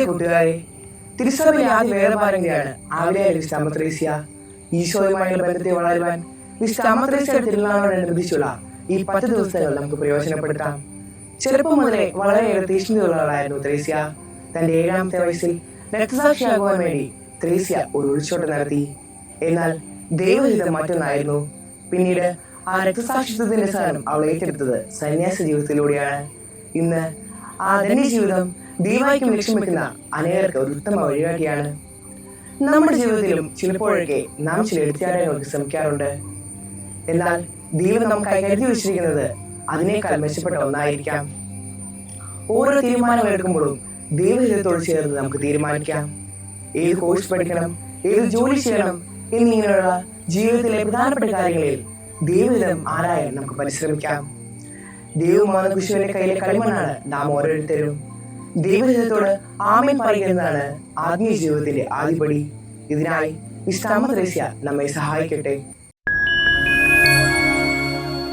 കൂട്ടുകാരെ, തിരുസഭയിലെ ആദ്യ വേദപാരംഗയാണ് ആവിലായ വിശുദ്ധ അമ്മ ത്രേസ്യ. ഈശോയുമായുള്ള ബന്ധത്തെ വളരുവാൻ വിശുദ്ധ അമ്മ ത്രേസ്യയുടെ തിരുനാളോടനുബന്ധിച്ചുള്ള ഈ 10 ദിവസങ്ങൾ നമുക്ക് പ്രയോജനപ്പെടുത്താം. ചെറുപ്പം മുതലേ വളരെയേറെ തീക്ഷ്ണതയുള്ളവളായിരുന്നു ത്രേസ്യ. തന്റെ 7ാമത്തെ വയസ്സിൽ രക്തസാക്ഷിയാകുവാൻ വേണ്ടി ത്രേസ്യ ഒരു ഒളിച്ചോട്ടം നടത്തി. എന്നാൽ ദൈവഹിതം മറ്റൊന്നായിരുന്നു. പിന്നീട് ആ രക്തസാക്ഷിത്വത്തിന്റെ സ്ഥാനം അവൾ ഏറ്റെടുത്തത് സന്യാസ ജീവിതത്തിലൂടെയാണ്. ഇന്ന് ആ ധന്യ ജീവിതം ദൈവൈക്യം ലക്ഷ്യം വെക്കുന്ന അനേകർക്ക് ഒരു ഉത്തമ വഴികാട്ടിയാണ്. നമ്മുടെ ജീവിതത്തിലും ചിലപ്പോഴൊക്കെ നാം ചില എടുത്തുചാട്ടങ്ങൾക്ക് ശ്രമിക്കാറുണ്ട്. എന്നാൽ ദൈവം നമുക്കായി കരുതി വെച്ചിരിക്കുന്നത് അതിനേക്കാൾ മെച്ചപ്പെട്ട ഒന്നായിരിക്കാം. ഓരോ തീരുമാനങ്ങൾ എടുക്കുമ്പോഴും ദൈവഹിതത്തോട് ചേർന്ന് നമുക്ക് തീരുമാനിക്കാം. ഏത് കോഴ്സ് പഠിക്കണം, ഏത് ജോലി ചെയ്യണം എന്നിങ്ങനെയുള്ള ജീവിതത്തിലെ പ്രധാനപ്പെട്ട കാര്യങ്ങളിൽ ദൈവഹിതം ആരായാൻ നമുക്ക് പരിശ്രമിക്കാം. ദൈവമാണ് കുശുവിന്റെ കയ്യിലെ കളിമണ്ണാണ് നാം ഓരോരുത്തരും. ദൈവഹിതത്തോട് ആമേൻ പറയുന്നതാണ് ആത്മീയ ജീവിതത്തിന്റെ ആദ്യപടി. ഇതിനായി വിശുദ്ധ അമ്മ ത്രേസ്യ നമ്മെ സഹായിക്കട്ടെ.